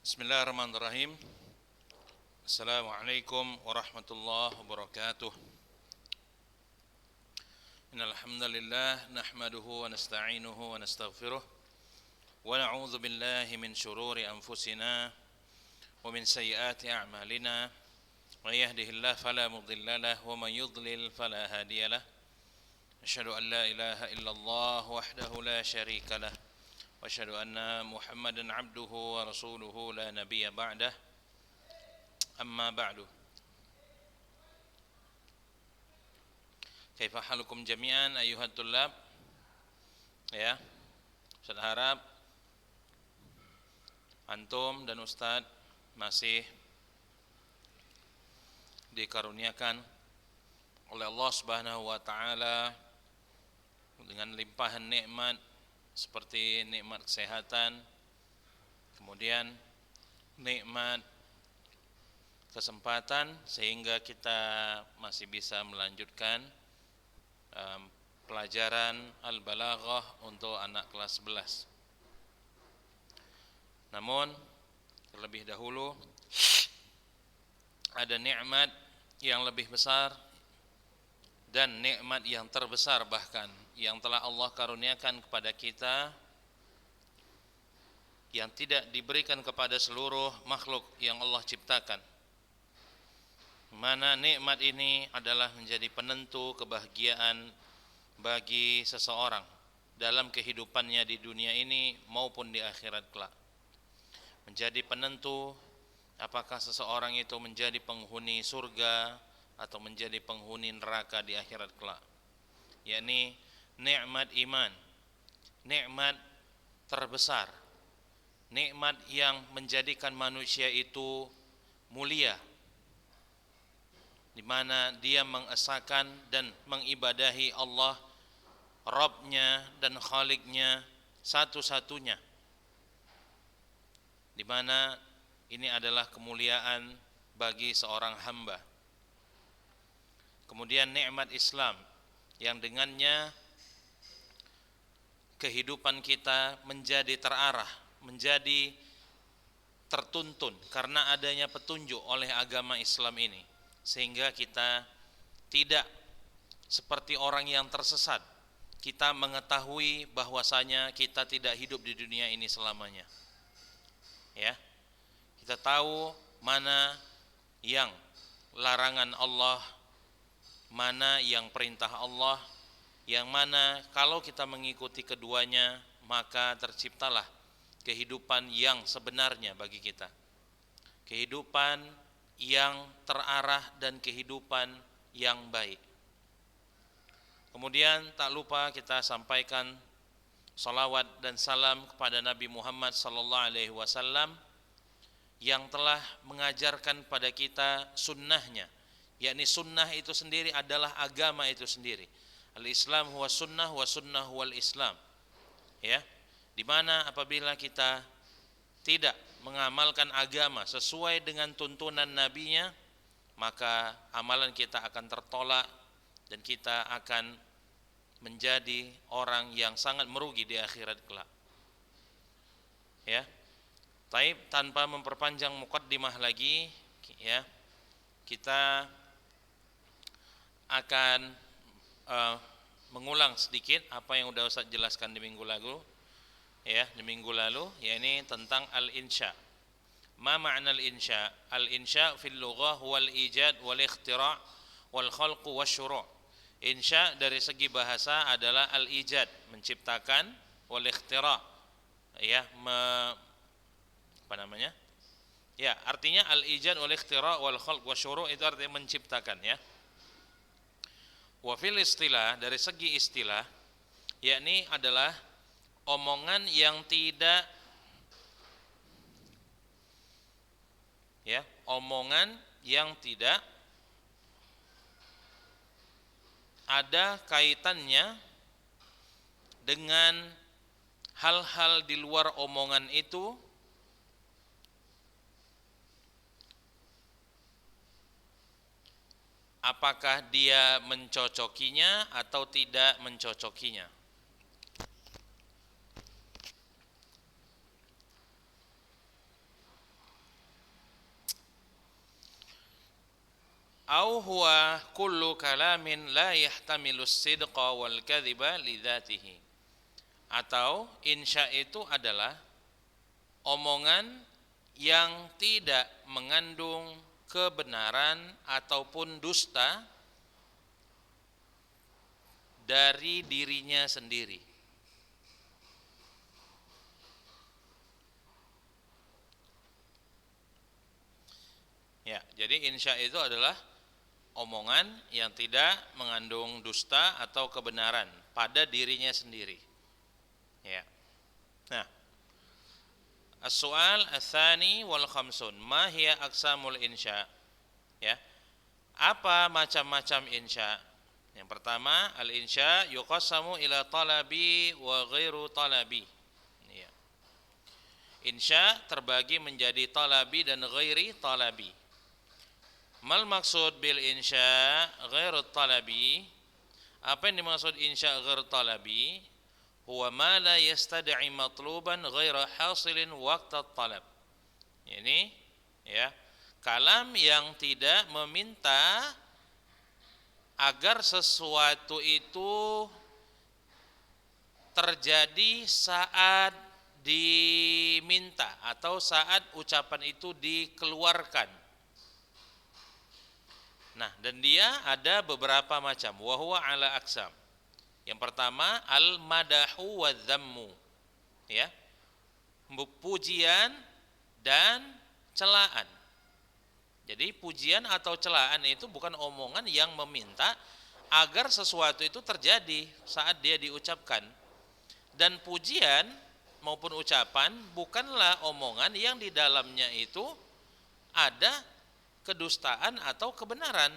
Bismillahirrahmanirrahim. Assalamualaikum warahmatullahi wabarakatuh. Innal hamdalillah nahmaduhu wa nasta'inuhu wa nastaghfiruh wa na'udzu billahi min shururi anfusina wa min sayyiati a'malina. May yahdihillahu fala mudilla lahu wa may yudlil fala hadiya lahu. Asyhadu an la ilaha illallah wahdahu la syarika lah. وأشهد أن محمدا عبده ورسوله لا نبي بعده أما بعد كيف حالكم جميعا أيها الطلاب ya Ustaz harap antum dan Ustaz masih dikaruniakan oleh Allah Subhanahu wa taala dengan limpahan nikmat seperti nikmat kesehatan, kemudian nikmat kesempatan sehingga kita masih bisa melanjutkan pelajaran Al-Balaghah untuk anak kelas 11. Namun terlebih dahulu ada nikmat yang lebih besar dan nikmat yang terbesar bahkan yang telah Allah karuniakan kepada kita yang tidak diberikan kepada seluruh makhluk yang Allah ciptakan. Mana nikmat ini adalah menjadi penentu kebahagiaan bagi seseorang dalam kehidupannya di dunia ini maupun di akhirat kelak. Menjadi penentu apakah seseorang itu menjadi penghuni surga atau menjadi penghuni neraka di akhirat kelak. Yakni nikmat iman, nikmat terbesar, nikmat yang menjadikan manusia itu mulia, di mana dia mengesahkan dan mengibadahi Allah, Rabbnya dan Khaliknya satu-satunya, di mana ini adalah kemuliaan bagi seorang hamba. Kemudian nikmat Islam yang dengannya kehidupan kita menjadi terarah, menjadi tertuntun karena adanya petunjuk oleh agama Islam ini, sehingga kita tidak seperti orang yang tersesat. Kita mengetahui bahwasanya kita tidak hidup di dunia ini selamanya. Ya. Kita tahu mana yang larangan Allah, mana yang perintah Allah, yang mana kalau kita mengikuti keduanya maka terciptalah kehidupan yang sebenarnya bagi kita, kehidupan yang terarah dan kehidupan yang baik. Kemudian tak lupa kita sampaikan salawat dan salam kepada Nabi Muhammad SAW yang telah mengajarkan pada kita sunnahnya, yakni sunnah itu sendiri adalah agama itu sendiri. Al-Islam huwa sunnah wa sunnah huwal Islam. Ya, di mana apabila kita tidak mengamalkan agama sesuai dengan tuntunan nabinya, maka amalan kita akan tertolak dan kita akan menjadi orang yang sangat merugi di akhirat kelak. Ya. Taib, tanpa memperpanjang muqaddimah lagi, ya, kita akan mengulang sedikit apa yang sudah Ustaz jelaskan di minggu lalu, ya, yakni tentang al-insya. Ma ma'na al-insya? Al-insya fil lughah wal ijad wal ikhtira' wal khalq wasyuru'. Insya dari segi bahasa adalah al-ijad, menciptakan, wal ikhtira', ya, Ya, artinya al-ijad wal ikhtira' wal khalq wasyuru' itu artinya menciptakan, ya. Wa fil istilah, dari segi istilah, yakni adalah omongan yang tidak, ya, omongan yang tidak ada kaitannya dengan hal-hal di luar omongan itu apakah dia mencocokinya atau tidak mencocokinya. au huwa kullu kalamin la yahtamilu as-sidqa wal kadhiba li dzatihi. Atau insya itu adalah omongan yang tidak mengandung kebenaran ataupun dusta dari dirinya sendiri. Ya, jadi insya itu adalah omongan yang tidak mengandung dusta atau kebenaran pada dirinya sendiri. Ya. Nah, as-su'al ats-tsani wal khamsun, ma hiya aqsamul insya? Ya. Apa macam-macam insya? Yang pertama, al-insya yuqassamu ila talabi wa ghairu talabi. Ya. Insya terbagi menjadi talabi dan ghairi talabi. Mal maksud bil insya ghairu talabi? Apa yang dimaksud insya ghairu talabi? Huwa ma la yastad'i matluban ghaira hasilin waqta talab. Ini ya, kalam yang tidak meminta agar sesuatu itu terjadi saat diminta atau saat ucapan itu dikeluarkan. Nah, dan dia ada beberapa macam. Wa huwa ala aqsam. Yang pertama, al-madahu wa dzammu. Ya. Pujian dan celaan. Jadi pujian atau celaan itu bukan omongan yang meminta agar sesuatu itu terjadi saat dia diucapkan. Dan pujian maupun ucapan bukanlah omongan yang di dalamnya itu ada kedustaan atau kebenaran.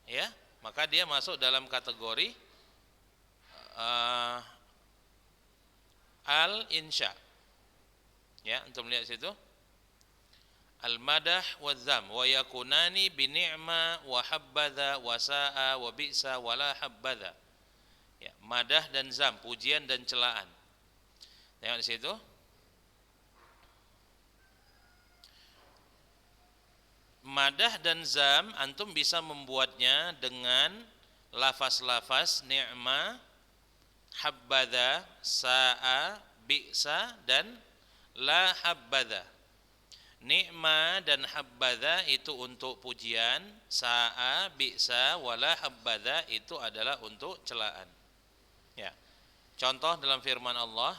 Ya, maka dia masuk dalam kategori al-insya. Ya, untuk melihat situ. Al-madah wa dzam wa yakunani bi ni'ma wa habbadha wa sa'a wa bi'sa wa la habbadha. Ya, madah dan zam, pujian dan celaan. Tengok di situ. Madah dan zam antum bisa membuatnya dengan lafaz-lafaz ni'ma, habbadha, sa'a, bi'sa dan la habbadha. Ni'ma dan habbadha itu untuk pujian, sa'a, bi'sa, wala habbadha itu adalah untuk celaan. Ya. Contoh dalam firman Allah,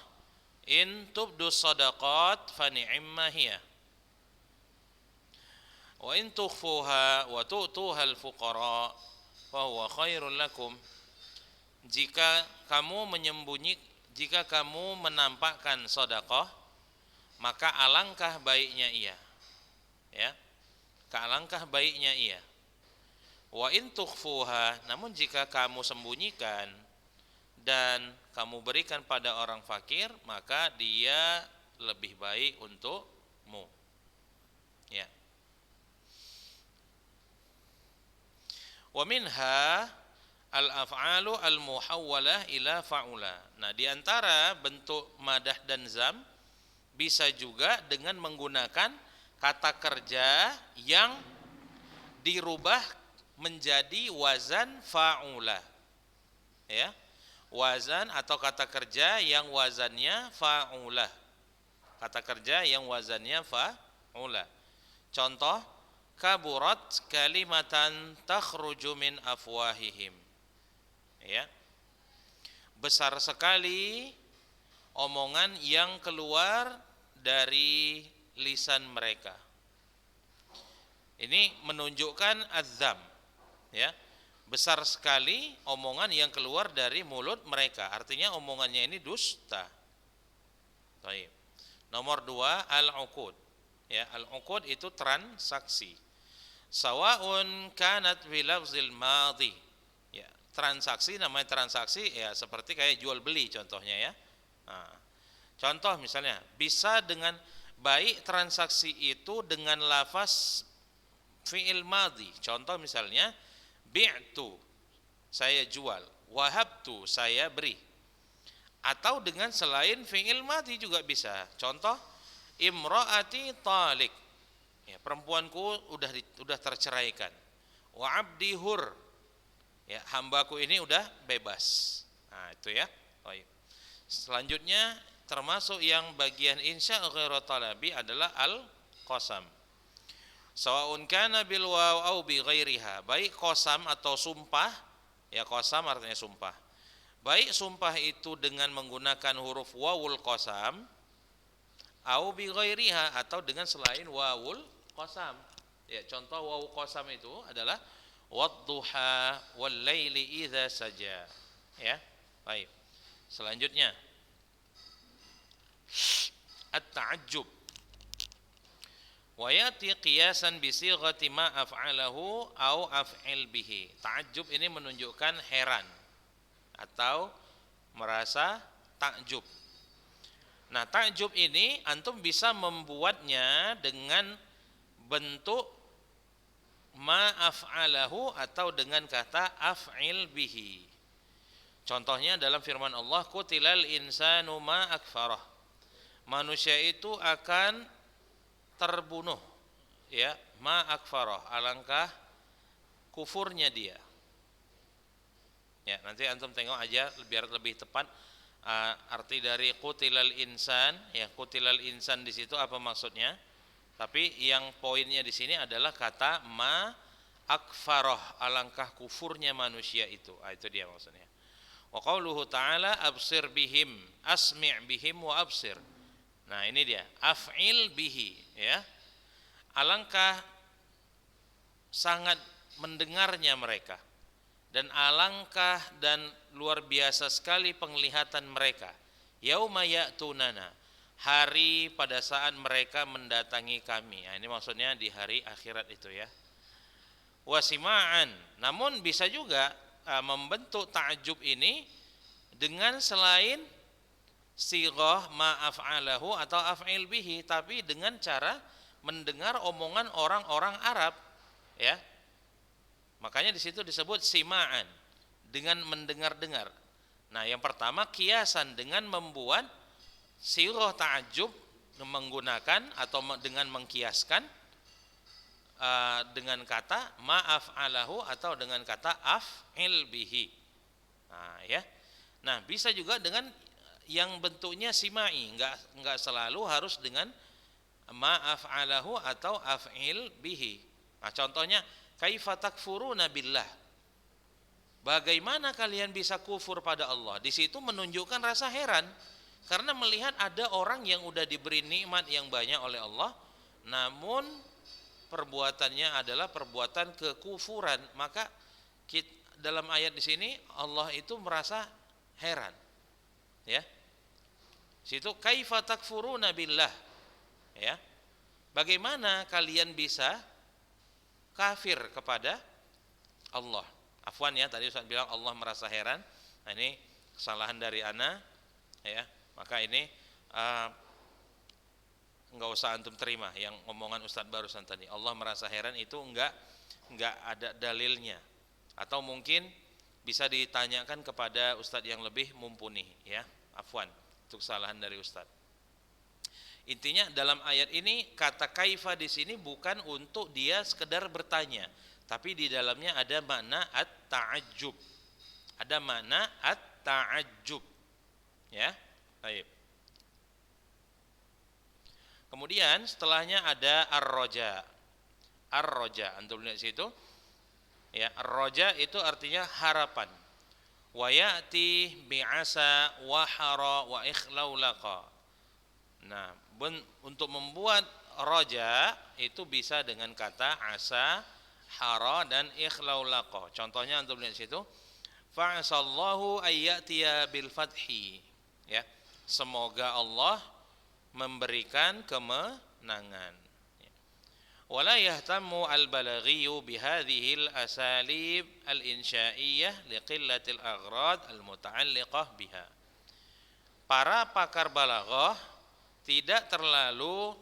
in tubdu sadaqat fa ni'imma hiya. Wa in tukhfuha wa tu'tuha al-fuqara fa huwa khairul lakum. Jika kamu menampakkan sedekah, maka alangkah baiknya ia. Ya. Alangkah baiknya ia. Wa in tukhfuha, namun jika kamu sembunyikan dan kamu berikan pada orang fakir, maka dia lebih baik untukmu. Ya. Wa minha al-af'alu al-muhawwalah ila fa'ula. Nah, di antara bentuk madah dan zam bisa juga dengan menggunakan kata kerja yang dirubah menjadi wazan fa'ula. Ya. Wazan atau kata kerja yang wazannya fa'ula. Kata kerja yang wazannya fa'ula. Contoh, kaburat kalimatan takhruju min afwahihim. Ya. Besar sekali omongan yang keluar dari lisan mereka. Ini menunjukkan azam. Ya. Besar sekali omongan yang keluar dari mulut mereka. Artinya omongannya ini dusta. Baik. Nomor 2, al-uqud. Ya, al-uqud itu transaksi. Sawaun kanat bi lafzil madhi. Ya, transaksi, namanya transaksi ya seperti kayak jual beli contohnya ya. Nah, contoh misalnya bisa dengan baik transaksi itu dengan lafaz fi'il madhi. Contoh misalnya bi'tu, saya jual, wahabtu, saya beri. Atau dengan selain fi'il madhi juga bisa. Contoh imraati talik. Ya, perempuanku udah terceraikan. wa abdi hur. Ya, hambaku ini udah bebas. Nah, itu ya. Baik. Selanjutnya termasuk yang bagian insya ghairu talabi adalah al-qasam. Sawaun kana bil waw au bi ghairiha. Baik qasam atau sumpah, ya qasam artinya sumpah. Baik sumpah itu dengan menggunakan huruf wawul qasam au bi ghairiha atau dengan selain wawul qasam. Ya, contoh wawu qasam itu adalah wadduha wal laili idza saja. Ya. Baik. Selanjutnya at-ta'ajjub wa yati qiyasan bi sighati ma af'alahu au af'il bihi. Ta'ajjub ini menunjukkan heran atau merasa takjub. Nah, takjub ini antum bisa membuatnya dengan bentuk ma af'alahu atau dengan kata af'il bihi. Contohnya dalam firman Allah, qutilal insanu ma akfarah. Manusia itu akan terbunuh, ya, ma akfarah, alangkah kufurnya dia. Ya, nanti antum tengok aja biar lebih tepat arti dari qutilal insan, ya, qutilal insan di situ apa maksudnya? Tapi yang poinnya di sini adalah kata ma akfarah, alangkah kufurnya manusia itu. Itu dia maksudnya. Wa qauluhu ta'ala absir bihim, asmi' bihim wa absir. Nah, ini dia, af'il bihi, ya. Alangkah sangat mendengarnya mereka. Dan alangkah dan luar biasa sekali penglihatan mereka. Yauma ya'tunana, hari pada saat mereka mendatangi kami. Nah, ini maksudnya di hari akhirat itu ya. Wasima'an, namun bisa juga membentuk ta'ajub ini dengan selain sighah ma af'alahu atau af'il bihi, tapi dengan cara mendengar omongan orang-orang Arab, ya. Makanya di situ disebut sima'an, dengan mendengar-dengar. Nah, yang pertama kiasan dengan membuat sighah ta'ajub menggunakan atau dengan mengkiaskan dengan kata ma'af alahu atau dengan kata af'il bihi. Nah, ya. Nah, bisa juga dengan yang bentuknya simai, enggak selalu harus dengan ma'af alahu atau af'il bihi. Nah, contohnya kaifa takfuruna billah. Bagaimana kalian bisa kufur pada Allah? Di situ menunjukkan rasa heran karena melihat ada orang yang udah diberi nikmat yang banyak oleh Allah, namun perbuatannya adalah perbuatan kekufuran. Maka dalam ayat di sini Allah itu merasa heran. Ya. Situ kaifa takfuruna billah. Ya. Bagaimana kalian bisa kafir kepada Allah? Afwan ya, tadi Ustaz bilang Allah merasa heran. Nah, ini kesalahan dari ana, ya. Maka ini enggak usah antum terima yang omongan Ustaz barusan tadi. Allah merasa heran itu enggak ada dalilnya. Atau mungkin bisa ditanyakan kepada Ustaz yang lebih mumpuni, ya. Afwan, itu kesalahan dari Ustaz. Intinya dalam ayat ini kata kaifa di sini bukan untuk dia sekedar bertanya, tapi di dalamnya ada makna at-ta'ajjub. Ada makna at-ta'ajjub. Ya. Baik. Kemudian setelahnya ada ar-roja. Ar-roja, antum lihat situ. Ya, ar-roja itu artinya harapan. Wa ya'ti bi'asa wa hara wa ikhlaulaqa. Nah, untuk membuat roja itu bisa dengan kata asa, hara dan ikhlaulaqa. Contohnya antum lihat situ. Fa'asallahu ayyatiya bil fathi. Ya, semoga Allah memberikan kemenangan. Wala yahtammu al-balaghiyu bihadhihi al-asalib al-insya'iyah liqillatil aghrad al-muta'alliqah biha. Para pakar balaghah tidak terlalu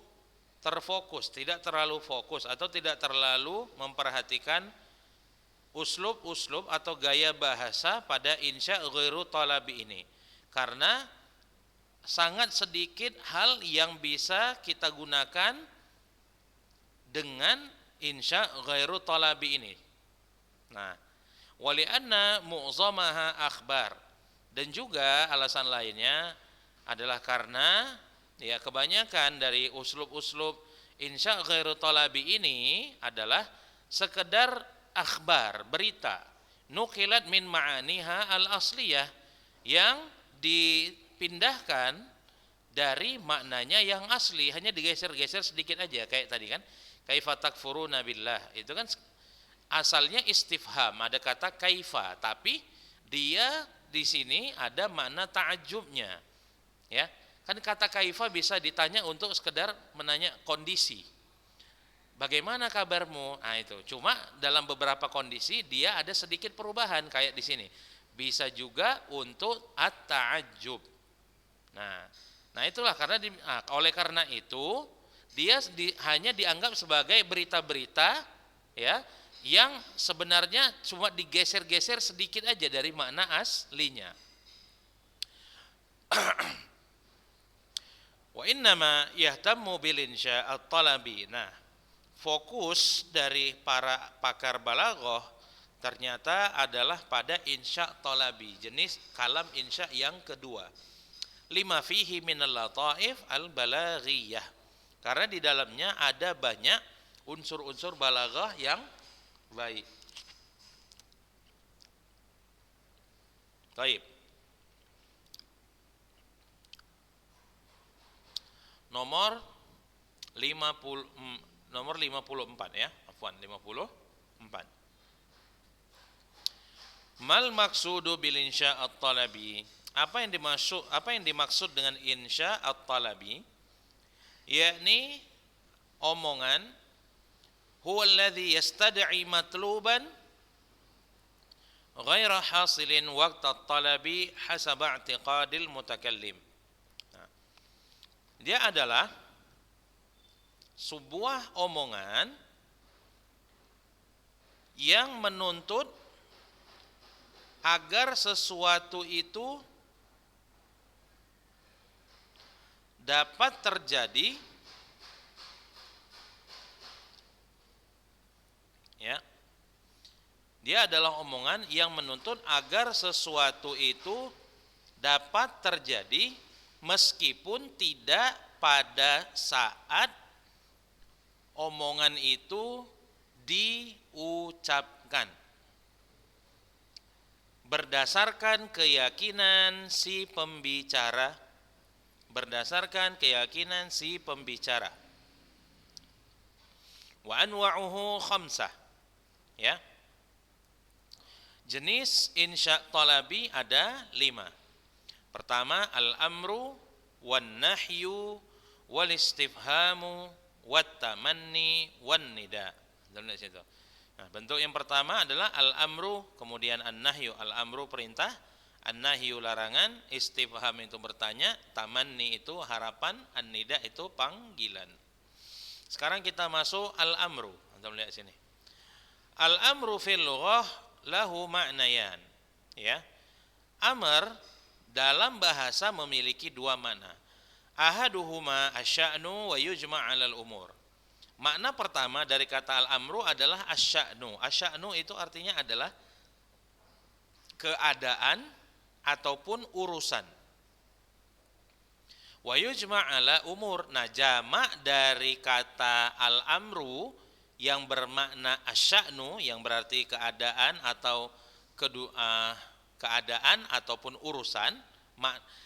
terfokus, tidak terlalu fokus atau tidak terlalu memperhatikan uslub-uslub atau gaya bahasa pada insya ghairu talabi ini. Karena sangat sedikit hal yang bisa kita gunakan dengan insya ghairu talabi ini. Nah, wali anna mu'zamaha akhbar, dan juga alasan lainnya adalah karena ya kebanyakan dari uslub-uslub insya ghairu talabi ini adalah sekedar akhbar, berita, nukilat min ma'aniha al-asliyah, yang dipindahkan dari maknanya yang asli, hanya digeser-geser sedikit aja, kayak tadi kan, kaifa takfuruna billah, itu kan asalnya istifham, ada kata kaifa, tapi dia di sini ada makna ta'ajubnya, ya. Kan kata kaifa bisa ditanya untuk sekedar menanya kondisi. Bagaimana kabarmu? Nah itu. Cuma dalam beberapa kondisi dia ada sedikit perubahan kayak di sini. Bisa juga untuk at-ta'ajjub. Nah itulah oleh karena itu dia hanya dianggap sebagai berita-berita, ya, yang sebenarnya cuma digeser-geser sedikit aja dari makna aslinya. Wa innama yahtammu bil insya at-talabi. Nah, fokus dari para pakar balaghah ternyata adalah pada insya talabi, jenis kalam insya yang kedua. Lima fihi minal lataif al-balaghiyah. Karena di dalamnya ada banyak unsur-unsur balaghah yang baik. Baik. Nomor 54 ya, afwan 54. Mal maksudu bil insya at-talabi. Apa yang dimaksud dengan insya at-talabi? Yakni omongan huwa alladhi yastad'i matluban ghaira hasilin waqta at-talabi hasaba i'tiqadil mutakallim. Dia adalah sebuah omongan yang menuntut agar sesuatu itu dapat terjadi, ya. Dia adalah omongan yang menuntut agar sesuatu itu dapat terjadi meskipun tidak pada saat omongan itu diucapkan, berdasarkan keyakinan si pembicara, Wa anwa'uhu khamsah, ya. Jenis insya talabi ada 5. Pertama, al-amru wan nahyu wal istifhamu wat tamanni wan nida. Nah, bentuk yang pertama adalah al-amru, kemudian an-nahyu. Al-amru perintah, an-nahyu larangan, istifham itu bertanya, tamanni itu harapan, an-nida itu panggilan. Sekarang kita masuk al-amru. Anda lihat sini. Al-amru fil lughah lahu ma'nayan, ya. Amr dalam bahasa memiliki 2 makna. Ahaduhuma asya'nu wa yujma' 'alal umur. Makna pertama dari kata al-amru adalah asya'nu. Asya'nu itu artinya adalah keadaan ataupun urusan. Wa yujma' 'ala umur. Nah, jamak dari kata al-amru yang bermakna asya'nu, yang berarti keadaan atau keadaan ataupun urusan,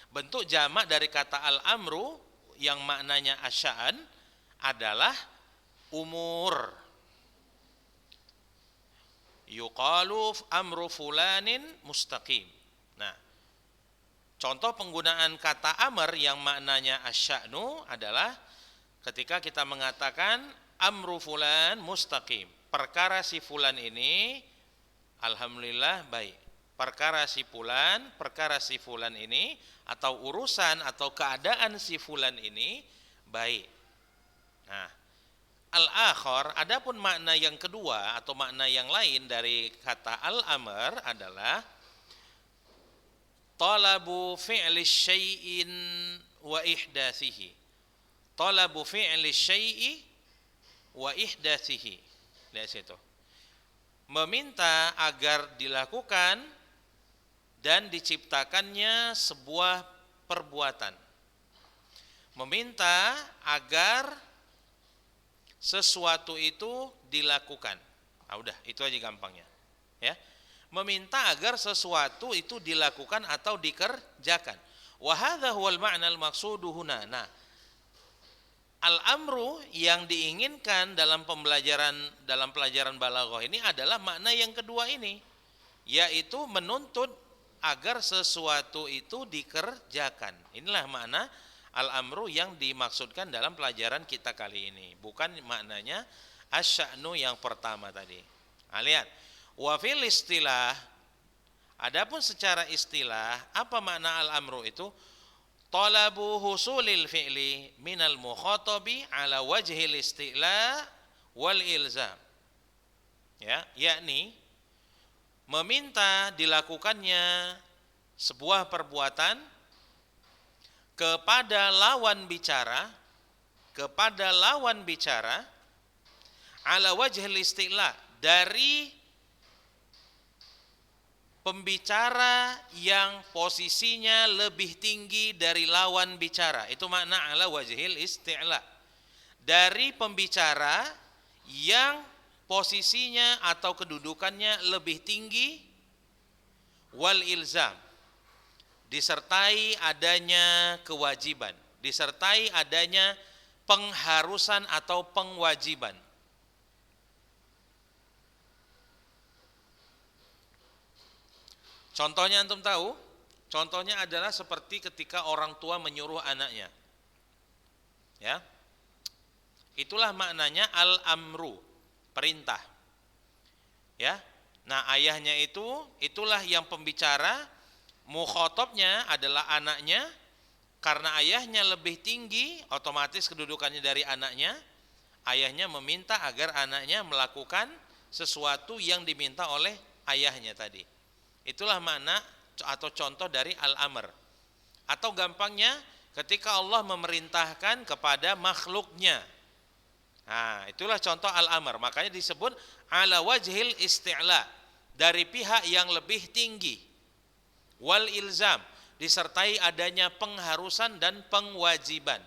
bentuk jamak dari kata al-amru yang maknanya asya'an adalah umur. Yuqalu amru fulanin mustaqim. Nah, contoh penggunaan kata amr yang maknanya asya'nu adalah ketika kita mengatakan amru fulan mustaqim. Perkara si fulan ini alhamdulillah baik. Perkara si fulan ini atau urusan atau keadaan si fulan ini baik. Nah, al-akhar, adapun makna yang kedua atau makna yang lain dari kata al-amr adalah talabu fi'li syai'in wa ihdathihi. Talabu fi'li syai'i wa ihdathihi. Lihat situ. meminta agar dilakukan dan diciptakannya sebuah perbuatan. Meminta agar sesuatu itu dilakukan. Nah, udah, itu aja gampangnya. Ya. Meminta agar sesuatu itu dilakukan atau dikerjakan. Wa hadza huwal ma'nal maqsudu huna. Nah, al-amru yang diinginkan dalam pelajaran balaghah ini adalah makna yang kedua ini, yaitu menuntut agar sesuatu itu dikerjakan. Inilah makna al-amru yang dimaksudkan dalam pelajaran kita kali ini, bukan maknanya asya'nu yang pertama tadi. Nah, lihat, wa fil istilah, adapun secara istilah, apa makna al-amru itu? Talabu husulil fi'li minal mukhatabi ala wajhil istila wal ilzam. Ya, yakni meminta dilakukannya sebuah perbuatan kepada lawan bicara ala wajhil istila, dari pembicara yang posisinya lebih tinggi dari lawan bicara. Itu makna ala wajhil isti'la. Dari pembicara yang posisinya atau kedudukannya lebih tinggi, wal ilzam, disertai adanya kewajiban, disertai adanya pengharusan atau pengwajiban. Contohnya antum tahu? Contohnya adalah seperti ketika orang tua menyuruh anaknya. Ya. Itulah maknanya al-amru, perintah. Ya. Nah, ayahnya itulah yang pembicara, mukhatabnya adalah anaknya, karena ayahnya lebih tinggi, otomatis kedudukannya dari anaknya, ayahnya meminta agar anaknya melakukan sesuatu yang diminta oleh ayahnya tadi. Itulah makna atau contoh dari al-amr. Atau gampangnya ketika Allah memerintahkan kepada makhluknya. Nah, itulah contoh al-amr. Makanya disebut ala wajhil isti'la, dari pihak yang lebih tinggi. Wal ilzam, disertai adanya pengharusan dan pengwajiban.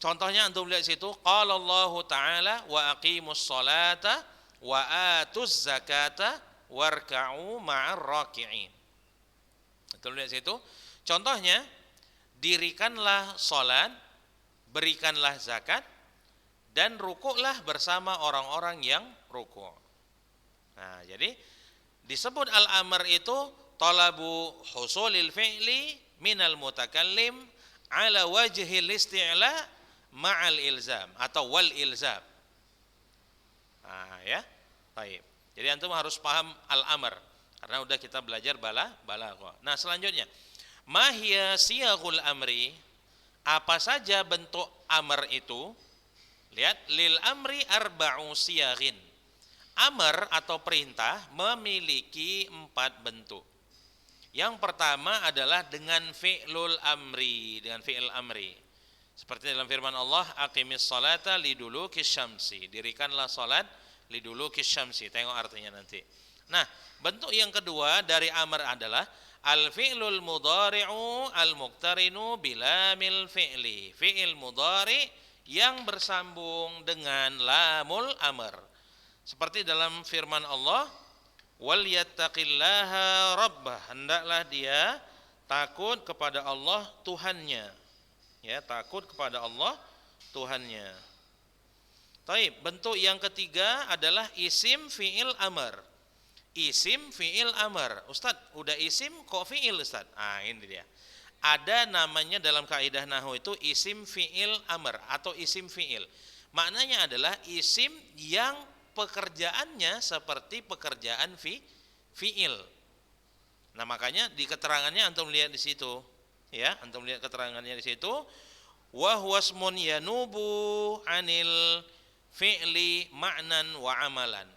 Contohnya antum lihat situ, qala Allah Ta'ala wa aqimus salata wa atuz zakata warka'u ma'ar raki'in. Betul lihat situ. Contohnya, dirikanlah salat, berikanlah zakat, dan rukuklah bersama orang-orang yang rukuk. Nah, jadi disebut al-amr itu talabu husulil fi'li minal mutakallim ala wajhil isti'la ma'al ilzam atau wal ilzam. Nah, ya. Baik. Jadi antum harus paham al-amr karena udah kita belajar balaghah. Nah, selanjutnya, mahya siyaghul amri, apa saja bentuk amr itu? Lihat, lil amri arba'u siyaghin. Amr atau perintah memiliki 4 bentuk. Yang pertama adalah dengan fi'lul amri, dengan fi'il amri. Seperti dalam firman Allah, aqimis salata lidulukis syamsi, dirikanlah salat lidulukis syamsi. Tengok artinya nanti. Nah, bentuk yang kedua dari amr adalah al-fi'lul mudhari'u al-muqtarinu bilamil fi'li. Fi'il mudhari' yang bersambung dengan lamul amr. Seperti dalam firman Allah, wal yattaqillaha rabbah, hendaklah dia takut kepada Allah Tuhannya. Ya, takut kepada Allah Tuhannya. Taib, bentuk yang ketiga adalah isim fi'il amr. Isim fi'il amr. Ustaz, udah isim kok fi'il Ustaz? Ah, ini dia. Ada namanya dalam kaidah nahwu itu isim fi'il amr atau isim fi'il. Maknanya adalah isim yang pekerjaannya seperti pekerjaan fi'il. Nah, makanya di keterangannya antum lihat di situ. Ya, antum lihat keterangannya di situ. Wa huwa ismun yanubu anil fi'li ma'nan wa amalan.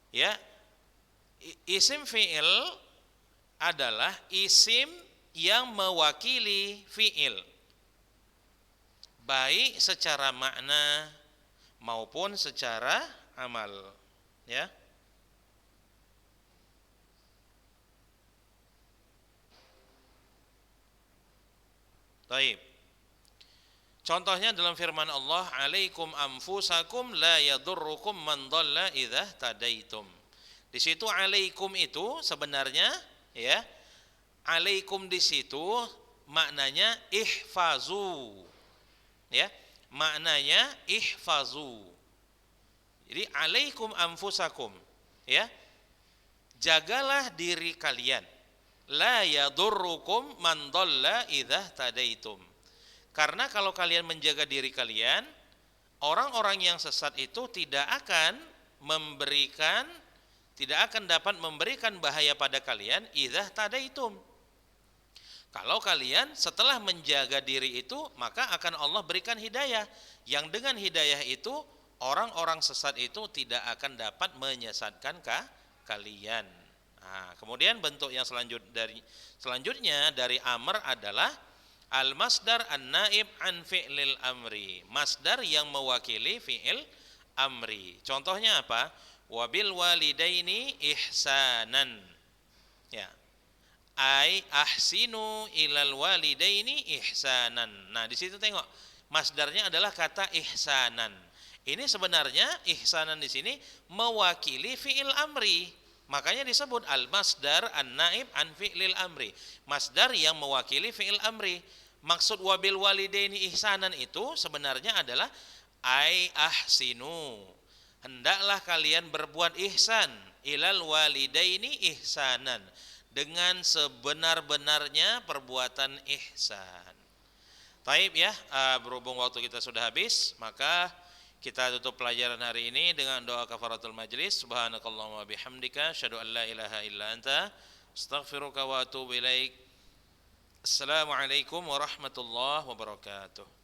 Ya, isim fi'il adalah isim yang mewakili fi'il, baik secara makna maupun secara amal. Ya. Baik. Contohnya dalam firman Allah, "Alaikum anfusakum la yadurrukum man dhalla idza tadaitum." Di situ alaikum itu sebenarnya ya, alaikum di situ maknanya ihfazu. Ya, maknanya ihfazu. Jadi alaikum anfusakum, ya. Jagalah diri kalian. La yadurrukum man dhalla idza tadaitum. Karena kalau kalian menjaga diri kalian, orang-orang yang sesat itu tidak akan dapat memberikan bahaya pada kalian idza tadaitum. Kalau kalian setelah menjaga diri itu, maka akan Allah berikan hidayah. Yang dengan hidayah itu, orang-orang sesat itu tidak akan dapat menyesatkan kalian. Nah, kemudian bentuk yang selanjutnya dari amr adalah al-masdar an-naib an fi'lil amri. Masdar yang mewakili fi'il amri. Contohnya apa? Wabil walidaini ihsanan. Ya. Ai ahsinu ilal walidaini ihsanan. Nah, di situ tengok. Masdarnya adalah kata ihsanan. Ini sebenarnya ihsanan di sini mewakili fi'il amri. Makanya disebut al-masdar an-naib an fi'lil amri. Masdar yang mewakili fi'il amri. Maksud wabil walidaini ihsanan itu sebenarnya adalah ai ahsinu. Hendaklah kalian berbuat ihsan ilal walidaini ihsanan, dengan sebenar-benarnya perbuatan ihsan. Taib ya, berhubung waktu kita sudah habis, maka kita tutup pelajaran hari ini dengan doa kafaratul majlis. Subhanakallahumma bihamdika asyhadu an la ilaha illa anta astaghfiruka wa atubu ilaik. Assalamualaikum warahmatullahi wabarakatuh.